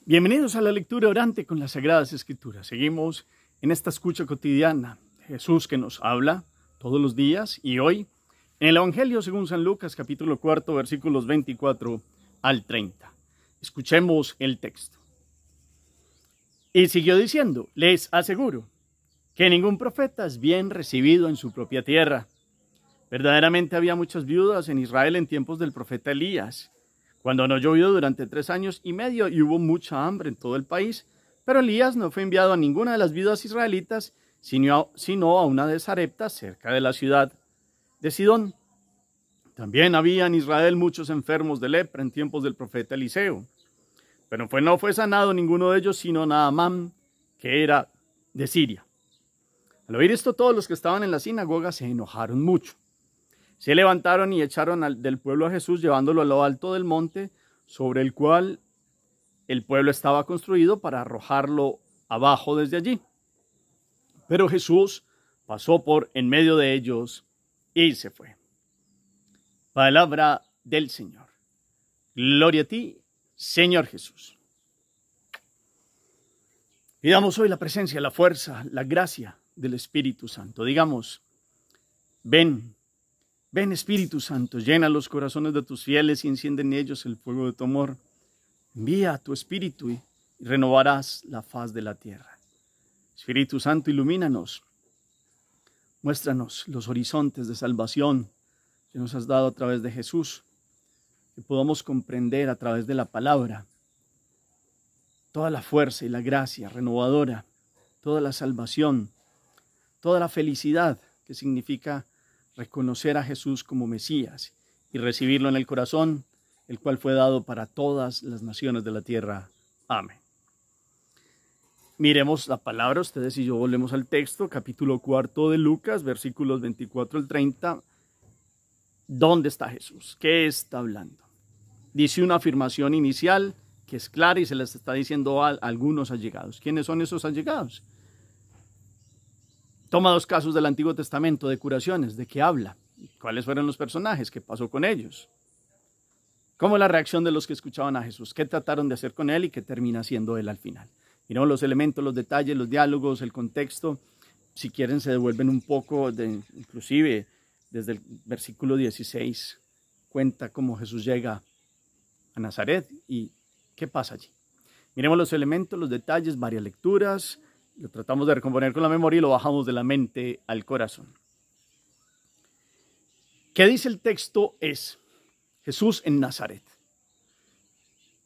Bienvenidos a la lectura orante con las Sagradas Escrituras. Seguimos en esta escucha cotidiana de Jesús que nos habla todos los días y hoy en el Evangelio según San Lucas, capítulo 4, versículos 24 al 30. Escuchemos el texto. Y siguió diciendo, les aseguro que ningún profeta es bien recibido en su propia tierra. Verdaderamente había muchas viudas en Israel en tiempos del profeta Elías, cuando no llovió durante 3 años y medio y hubo mucha hambre en todo el país. Pero Elías no fue enviado a ninguna de las viudas israelitas, sino a una de Sarepta, cerca de la ciudad de Sidón. También había en Israel muchos enfermos de lepra en tiempos del profeta Eliseo. Pero no fue sanado ninguno de ellos, sino Naamán, que era de Siria. Al oír esto, todos los que estaban en la sinagoga se enojaron mucho. Se levantaron y echaron del pueblo a Jesús, llevándolo a lo alto del monte, sobre el cual el pueblo estaba construido, para arrojarlo abajo desde allí. Pero Jesús pasó por en medio de ellos y se fue. Palabra del Señor. Gloria a ti, Señor Jesús. Pidamos hoy la presencia, la fuerza, la gracia del Espíritu Santo. Digamos, ven. Ven, Espíritu Santo, llena los corazones de tus fieles y enciende en ellos el fuego de tu amor. Envía a tu Espíritu y renovarás la faz de la tierra. Espíritu Santo, ilumínanos. Muéstranos los horizontes de salvación que nos has dado a través de Jesús, que podamos comprender a través de la palabra toda la fuerza y la gracia renovadora, toda la salvación, toda la felicidad que significa reconocer a Jesús como Mesías y recibirlo en el corazón, el cual fue dado para todas las naciones de la tierra. Amén. Miremos la palabra, ustedes y yo volvemos al texto, capítulo 4 de Lucas, versículos 24 al 30. ¿Dónde está Jesús? ¿Qué está hablando? Dice una afirmación inicial que es clara y se les está diciendo a algunos allegados. ¿Quiénes son esos allegados? Toma 2 casos del Antiguo Testamento de curaciones. ¿De qué habla? ¿Cuáles fueron los personajes? ¿Qué pasó con ellos? ¿Cómo es la reacción de los que escuchaban a Jesús? ¿Qué trataron de hacer con él y qué termina siendo él al final? Miremos los elementos, los detalles, los diálogos, el contexto. Si quieren se devuelven un poco, inclusive desde el versículo 16, cuenta cómo Jesús llega a Nazaret y qué pasa allí. Miremos los elementos, los detalles, varias lecturas. Lo tratamos de recomponer con la memoria y lo bajamos de la mente al corazón. ¿Qué dice el texto? Es Jesús en Nazaret.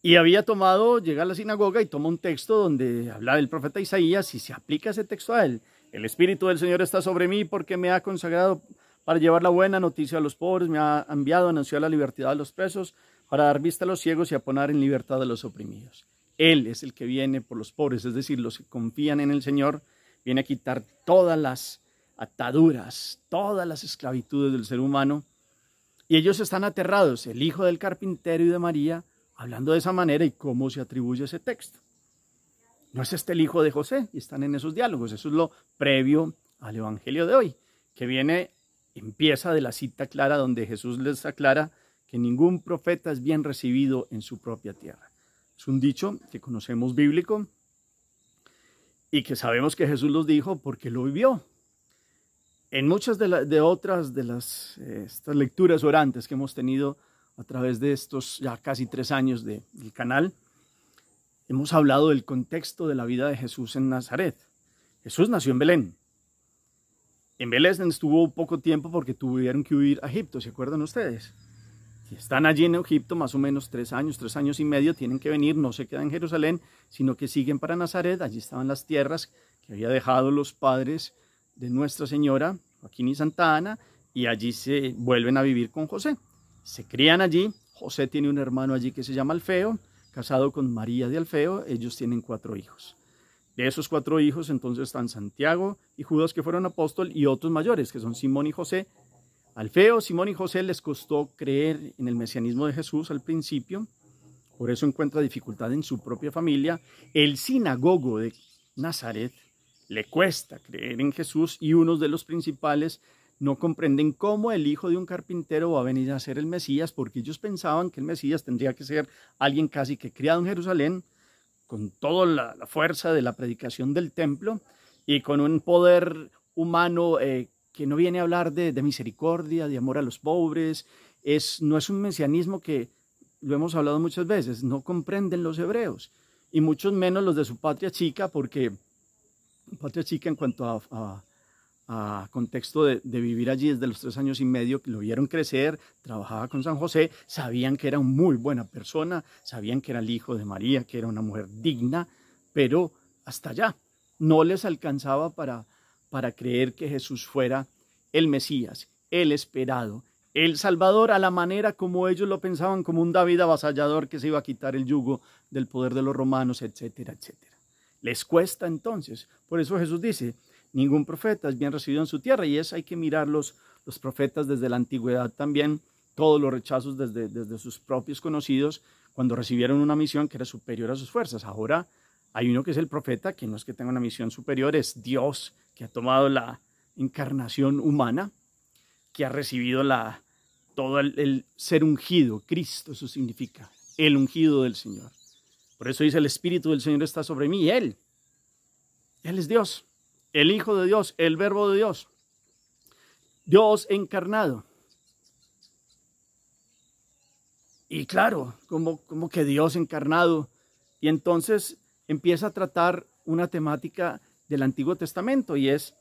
Y llega a la sinagoga y toma un texto donde habla del profeta Isaías y se aplica ese texto a él. El Espíritu del Señor está sobre mí porque me ha consagrado para llevar la buena noticia a los pobres, me ha enviado a anunciar la libertad a los presos, para dar vista a los ciegos y a poner en libertad a los oprimidos. Él es el que viene por los pobres, es decir, los que confían en el Señor, viene a quitar todas las ataduras, todas las esclavitudes del ser humano. Y ellos están aterrados, el hijo del carpintero y de María, hablando de esa manera. ¿Y cómo se atribuye ese texto? ¿No es este el hijo de José? Y están en esos diálogos. Eso es lo previo al Evangelio de hoy, que empieza de la cita clara donde Jesús les aclara que ningún profeta es bien recibido en su propia tierra. Es un dicho que conocemos bíblico y que sabemos que Jesús los dijo porque lo vivió. En muchas estas lecturas orantes que hemos tenido a través de estos ya casi 3 años del canal, hemos hablado del contexto de la vida de Jesús en Nazaret. Jesús nació en Belén. En Belén estuvo poco tiempo porque tuvieron que huir a Egipto, ¿se acuerdan ustedes? Si están allí en Egipto más o menos 3 años y medio, tienen que venir, no se quedan en Jerusalén, sino que siguen para Nazaret. Allí estaban las tierras que había dejado los padres de Nuestra Señora, Joaquín y Santa Ana, y allí se vuelven a vivir con José. Se crían allí. José tiene un hermano allí que se llama Alfeo, casado con María de Alfeo. Ellos tienen 4 hijos. De esos 4 hijos entonces están Santiago y Judas, que fueron apóstol, y otros mayores que son Simón y José. Alfeo, Simón y José les costó creer en el mesianismo de Jesús al principio, por eso encuentra dificultad en su propia familia. El sinagogo de Nazaret le cuesta creer en Jesús y unos de los principales no comprenden cómo el hijo de un carpintero va a venir a ser el Mesías, porque ellos pensaban que el Mesías tendría que ser alguien casi que criado en Jerusalén, toda la fuerza de la predicación del templo y con un poder humano que no viene a hablar de misericordia, de amor a los pobres. No es un mesianismo que, lo hemos hablado muchas veces, no comprenden los hebreos y muchos menos los de su patria chica, porque patria chica en cuanto a contexto de vivir allí desde los 3 años y medio, que lo vieron crecer, trabajaba con San José, sabían que era una muy buena persona, sabían que era el hijo de María, que era una mujer digna, pero hasta allá no les alcanzaba para creer que Jesús fuera el Mesías, el esperado, el Salvador, a la manera como ellos lo pensaban, como un David avasallador que se iba a quitar el yugo del poder de los romanos, etcétera, etcétera. Les cuesta entonces. Por eso Jesús dice, ningún profeta es bien recibido en su tierra, y hay que mirar los profetas desde la antigüedad también, todos los rechazos desde sus propios conocidos, cuando recibieron una misión que era superior a sus fuerzas. Ahora hay uno que es el profeta, que no es que tenga una misión superior, es Dios, que ha tomado la encarnación humana, que ha recibido todo el ser ungido. Cristo, eso significa, el ungido del Señor. Por eso dice, el Espíritu del Señor está sobre mí, y Él es Dios, el Hijo de Dios, el Verbo de Dios, Dios encarnado. Y claro, como que Dios encarnado. Y entonces empieza a tratar una temática del Antiguo Testamento, y es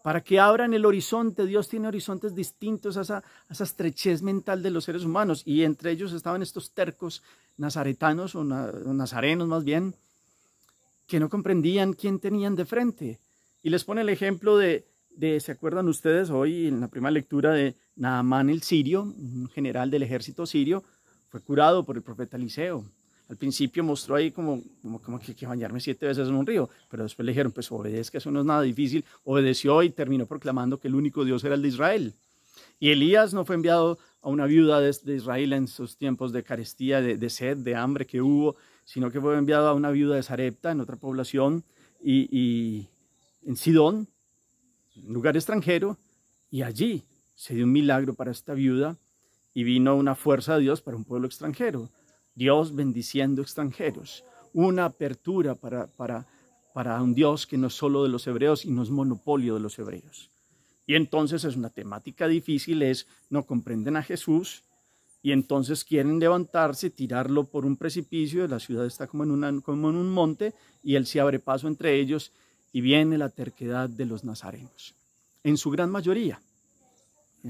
para que abran el horizonte. Dios tiene horizontes distintos a esa estrechez mental de los seres humanos, y entre ellos estaban estos tercos nazaretanos o nazarenos más bien, que no comprendían quién tenían de frente. Y les pone el ejemplo ¿se acuerdan ustedes hoy en la primera lectura de Naamán el sirio, un general del ejército sirio? Fue curado por el profeta Eliseo. Al principio mostró ahí como que bañarme 7 veces en un río, pero después le dijeron, pues obedezca, eso no es nada difícil. Obedeció y terminó proclamando que el único Dios era el de Israel. Y Elías no fue enviado a una viuda de Israel en sus tiempos de carestía, de sed, de hambre que hubo, sino que fue enviado a una viuda de Sarepta, en otra población, y en Sidón, un lugar extranjero, y allí se dio un milagro para esta viuda, y vino una fuerza de Dios para un pueblo extranjero. Dios bendiciendo extranjeros, una apertura para un Dios que no es solo de los hebreos y no es monopolio de los hebreos. Y entonces es una temática difícil, no comprenden a Jesús, y entonces quieren levantarse, tirarlo por un precipicio. La ciudad está como en un monte, y él se abre paso entre ellos, y viene la terquedad de los nazarenos, en su gran mayoría.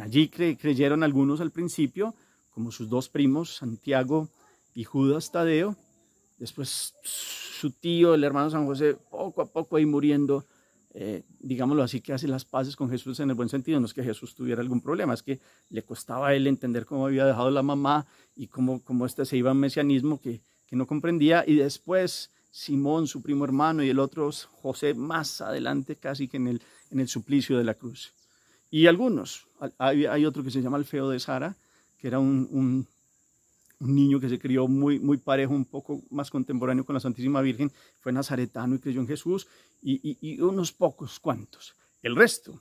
Allí creyeron algunos al principio, como sus 2 primos, Santiago y Judas Tadeo. Después su tío, el hermano San José, poco a poco ahí muriendo, digámoslo así, que hace las paces con Jesús en el buen sentido. No es que Jesús tuviera algún problema, es que le costaba a él entender cómo había dejado la mamá y cómo se iba a un mesianismo que no comprendía. Y después Simón, su primo hermano, y el otro José, más adelante casi que en el suplicio de la cruz. Y algunos, hay otro que se llama Alfeo de Sara, que era un niño que se crió muy parejo, un poco más contemporáneo con la Santísima Virgen, fue nazaretano y creyó en Jesús, y unos pocos cuantos. El resto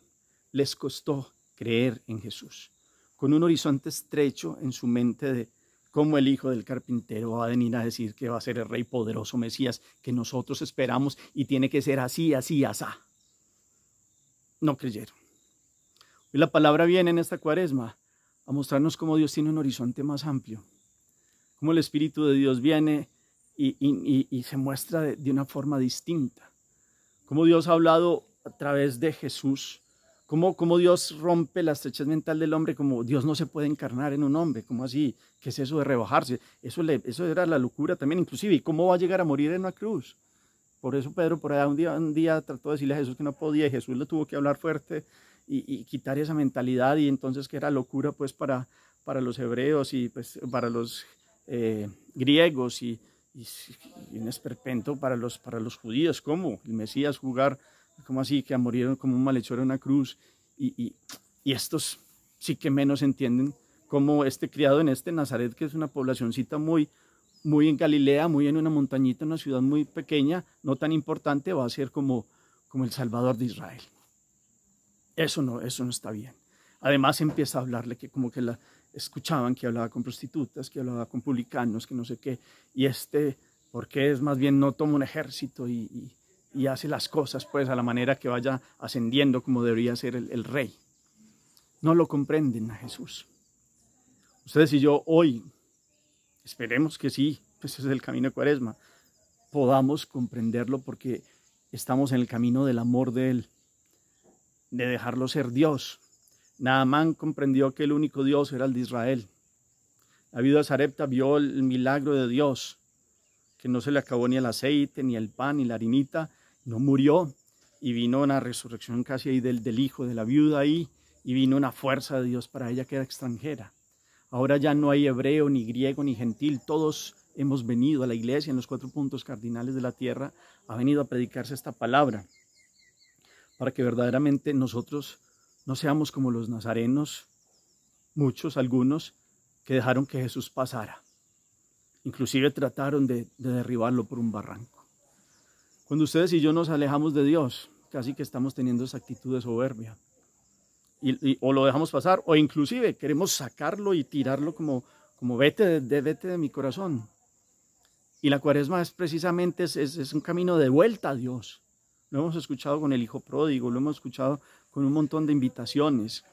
les costó creer en Jesús, con un horizonte estrecho en su mente de cómo el hijo del carpintero va a venir a decir que va a ser el rey poderoso Mesías que nosotros esperamos, y tiene que ser así, así, asá. No creyeron. Y la palabra viene en esta Cuaresma a mostrarnos cómo Dios tiene un horizonte más amplio, cómo el Espíritu de Dios viene y se muestra de una forma distinta, cómo Dios ha hablado a través de Jesús, cómo Dios rompe la estrechez mental del hombre, como Dios no se puede encarnar en un hombre. ¿Cómo así? ¿Qué es eso de rebajarse? Eso era la locura también, inclusive. ¿Y cómo va a llegar a morir en una cruz? Por eso Pedro por allá un día trató de decirle a Jesús que no podía, y Jesús le tuvo que hablar fuerte y quitar esa mentalidad, y entonces que era locura pues para los hebreos y pues para los griegos, y un esperpento para los judíos. ¿Cómo? El Mesías jugar, ¿cómo así? Que murieron como un malhechor en una cruz, y estos sí que menos entienden cómo criado en Nazaret, que es una poblacioncita muy en Galilea, muy en una montañita, una ciudad muy pequeña, no tan importante, va a ser como el Salvador de Israel. Eso no está bien. Además empieza a hablarle que como que escuchaban que hablaba con prostitutas, que hablaba con publicanos, que no sé qué, y porque es más bien no toma un ejército y hace las cosas pues a la manera que vaya ascendiendo como debería ser el rey. No lo comprenden a Jesús. Ustedes y yo hoy, esperemos que sí, pues ese es el camino de Cuaresma, podamos comprenderlo porque estamos en el camino del amor de Él, de dejarlo ser Dios. Naamán comprendió que el único Dios era el de Israel. La viuda Sarepta vio el milagro de Dios, que no se le acabó ni el aceite, ni el pan, ni la harinita, no murió, y vino una resurrección casi ahí del hijo de la viuda ahí, y vino una fuerza de Dios para ella que era extranjera. Ahora ya no hay hebreo, ni griego, ni gentil, todos hemos venido a la iglesia en los 4 puntos cardinales de la tierra, ha venido a predicarse esta palabra, para que verdaderamente nosotros no seamos como los nazarenos, muchos, algunos, que dejaron que Jesús pasara. Inclusive trataron de derribarlo por un barranco. Cuando ustedes y yo nos alejamos de Dios, casi que estamos teniendo esa actitud de soberbia. O lo dejamos pasar, o inclusive queremos sacarlo y tirarlo como vete de mi corazón. Y la Cuaresma es precisamente es un camino de vuelta a Dios. Lo hemos escuchado con el hijo pródigo, lo hemos escuchado con un montón de invitaciones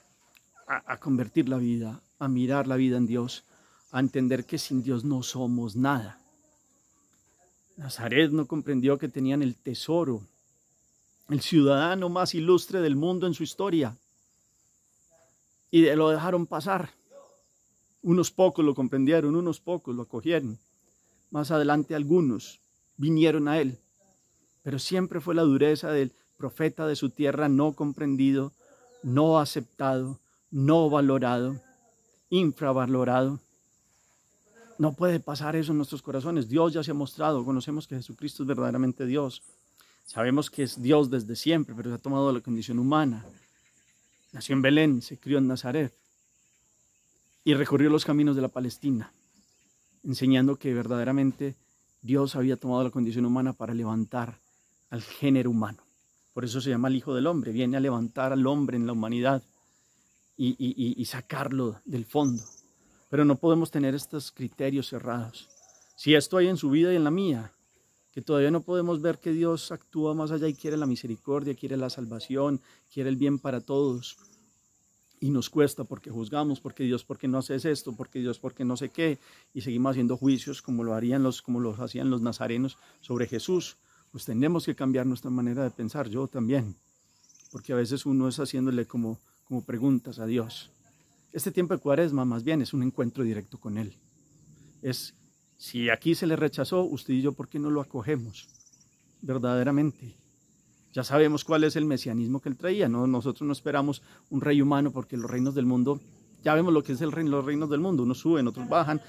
a convertir la vida, a mirar la vida en Dios, a entender que sin Dios no somos nada. Nazaret no comprendió que tenían el tesoro, el ciudadano más ilustre del mundo en su historia, y lo dejaron pasar. Unos pocos lo comprendieron, unos pocos lo acogieron. Más adelante algunos vinieron a él, pero siempre fue la dureza del profeta de su tierra no comprendido, no aceptado, no valorado, infravalorado. No puede pasar eso en nuestros corazones. Dios ya se ha mostrado, conocemos que Jesucristo es verdaderamente Dios. Sabemos que es Dios desde siempre, pero se ha tomado la condición humana. Nació en Belén, se crió en Nazaret y recorrió los caminos de la Palestina, enseñando que verdaderamente Dios había tomado la condición humana para levantar al género humano. Por eso se llama el Hijo del Hombre, viene a levantar al hombre en la humanidad y sacarlo del fondo. Pero no podemos tener estos criterios cerrados. Si esto hay en su vida y en la mía, que todavía no podemos ver que Dios actúa más allá y quiere la misericordia, quiere la salvación, quiere el bien para todos. Y nos cuesta porque juzgamos, porque Dios, ¿por qué no haces esto? Porque Dios, ¿por qué no sé qué? Y seguimos haciendo juicios como lo hacían los nazarenos sobre Jesús. Pues tenemos que cambiar nuestra manera de pensar, yo también. Porque a veces uno es haciéndole como preguntas a Dios. Este tiempo de Cuaresma más bien es un encuentro directo con Él. Es, si aquí se le rechazó, usted y yo, ¿por qué no lo acogemos? Verdaderamente. Ya sabemos cuál es el mesianismo que Él traía, ¿no? Nosotros no esperamos un rey humano porque los reinos del mundo, ya vemos lo que es los reinos del mundo, unos suben, otros bajan.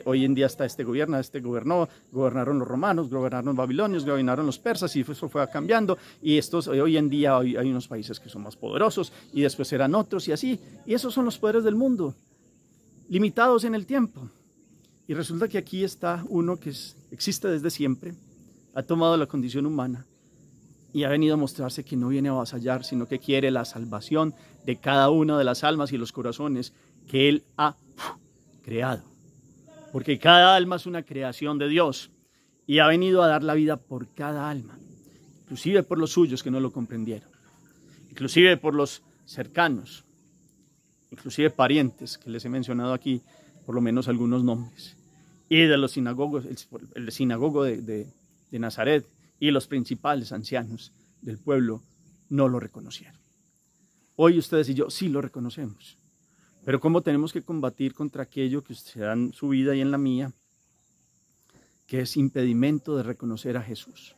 Hoy en día está este gobierno, este gobernó, gobernaron los romanos, gobernaron los babilonios, gobernaron los persas y eso fue cambiando. Y hoy en día hay unos países que son más poderosos y después serán otros y así. Y esos son los poderes del mundo, limitados en el tiempo. Y resulta que aquí está uno que existe desde siempre, ha tomado la condición humana y ha venido a mostrarse que no viene a avasallar, sino que quiere la salvación de cada una de las almas y los corazones que Él ha creado. Porque cada alma es una creación de Dios y ha venido a dar la vida por cada alma, inclusive por los suyos que no lo comprendieron, inclusive por los cercanos, inclusive parientes que les he mencionado aquí, por lo menos algunos nombres, y de los sinagogos, el sinagogo de Nazaret y los principales ancianos del pueblo no lo reconocieron. Hoy ustedes y yo sí lo reconocemos, pero ¿cómo tenemos que combatir contra aquello que se da en su vida y en la mía, que es impedimento de reconocer a Jesús?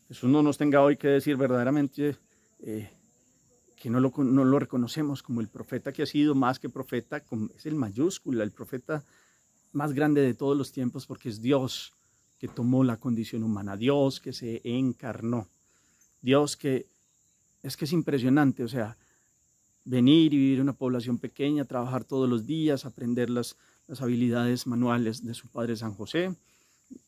Jesús no nos tenga hoy que decir verdaderamente que no lo reconocemos como el profeta que ha sido, más que profeta, es el mayúscula, el profeta más grande de todos los tiempos, porque es Dios que tomó la condición humana, Dios que se encarnó, Dios que es impresionante, o sea, venir y vivir en una población pequeña, trabajar todos los días, aprender las habilidades manuales de su padre San José,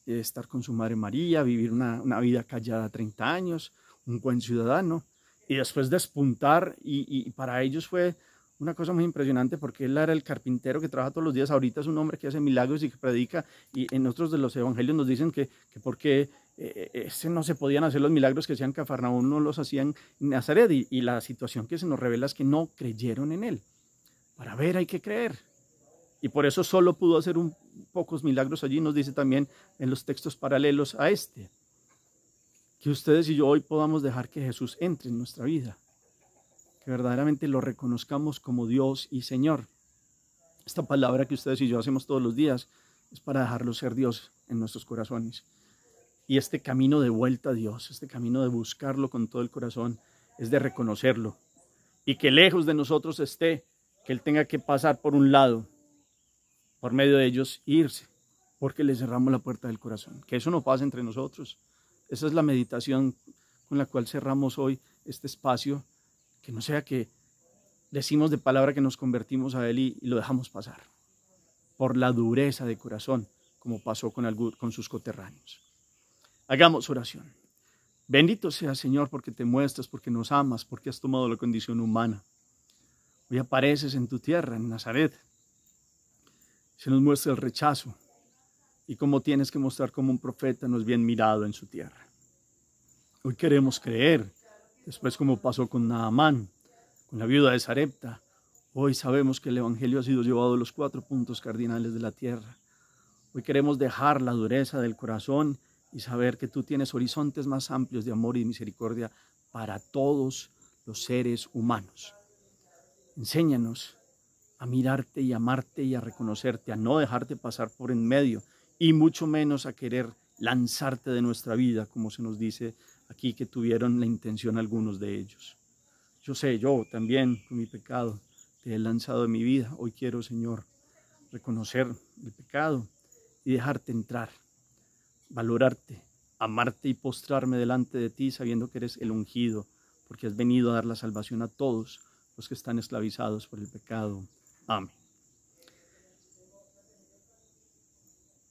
estar con su madre María, vivir una vida callada 30 años, un buen ciudadano, y después despuntar, y para ellos fue una cosa muy impresionante porque él era el carpintero que trabaja todos los días. Ahorita es un hombre que hace milagros y que predica. Y en otros de los evangelios nos dicen que porque no se podían hacer los milagros que hacían en Cafarnaúm, no los hacían en Nazaret. Y la situación que se nos revela es que no creyeron en él. Para ver hay que creer. Y por eso solo pudo hacer pocos milagros allí. Nos dice también en los textos paralelos a este. Que ustedes y yo hoy podamos dejar que Jesús entre en nuestra vida. Que verdaderamente lo reconozcamos como Dios y Señor. Esta palabra que ustedes y yo hacemos todos los días es para dejarlo ser Dios en nuestros corazones. Y este camino de vuelta a Dios, este camino de buscarlo con todo el corazón, es de reconocerlo. Y que lejos de nosotros esté, que Él tenga que pasar por un lado, por medio de ellos, e irse, porque le cerramos la puerta del corazón. Que eso no pase entre nosotros. Esa es la meditación con la cual cerramos hoy este espacio. Que no sea que decimos de palabra que nos convertimos a Él y lo dejamos pasar. Por la dureza de corazón, como pasó con sus coterráneos. Hagamos oración. Bendito seas, Señor, porque te muestras, porque nos amas, porque has tomado la condición humana. Hoy apareces en tu tierra, en Nazaret. Se nos muestra el rechazo y cómo tienes que mostrar como un profeta no es bien mirado en su tierra. Hoy queremos creer, después como pasó con Naamán, con la viuda de Sarepta. Hoy sabemos que el evangelio ha sido llevado a los 4 puntos cardinales de la tierra. Hoy queremos dejar la dureza del corazón y saber que tú tienes horizontes más amplios de amor y misericordia para todos los seres humanos. Enséñanos a mirarte y amarte y a reconocerte, a no dejarte pasar por en medio y mucho menos a querer lanzarte de nuestra vida, como se nos dice aquí que tuvieron la intención algunos de ellos. Yo sé, yo también con mi pecado te he lanzado de mi vida. Hoy quiero, Señor, reconocer el pecado y dejarte entrar, valorarte, amarte y postrarme delante de ti sabiendo que eres el ungido, porque has venido a dar la salvación a todos los que están esclavizados por el pecado. Amén.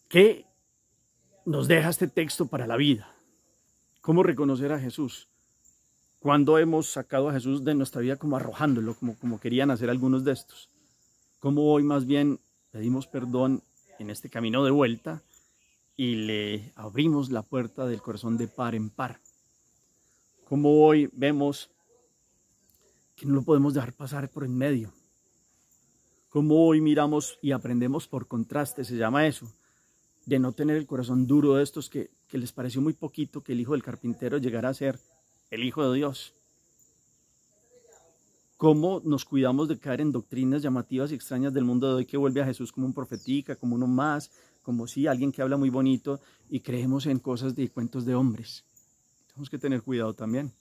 ¿Qué nos deja este texto para la vida? ¿Cómo reconocer a Jesús? ¿Cuándo hemos sacado a Jesús de nuestra vida como arrojándolo, como querían hacer algunos de estos? ¿Cómo hoy más bien pedimos perdón en este camino de vuelta y le abrimos la puerta del corazón de par en par? ¿Cómo hoy vemos que no lo podemos dejar pasar por en medio? ¿Cómo hoy miramos y aprendemos por contraste, se llama eso, de no tener el corazón duro de estos que les pareció muy poquito que el hijo del carpintero llegara a ser el Hijo de Dios? ¿Cómo nos cuidamos de caer en doctrinas llamativas y extrañas del mundo de hoy que vuelve a Jesús como un profetica, como uno más, como si alguien que habla muy bonito y creemos en cosas de cuentos de hombres? Tenemos que tener cuidado también.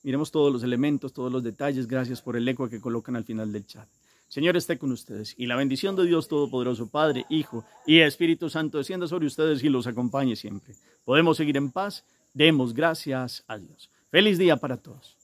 Miremos todos los elementos, todos los detalles. Gracias por el eco que colocan al final del chat. Señor esté con ustedes y la bendición de Dios Todopoderoso, Padre, Hijo y Espíritu Santo descienda sobre ustedes y los acompañe siempre. Podemos seguir en paz. Demos gracias a Dios. Feliz día para todos.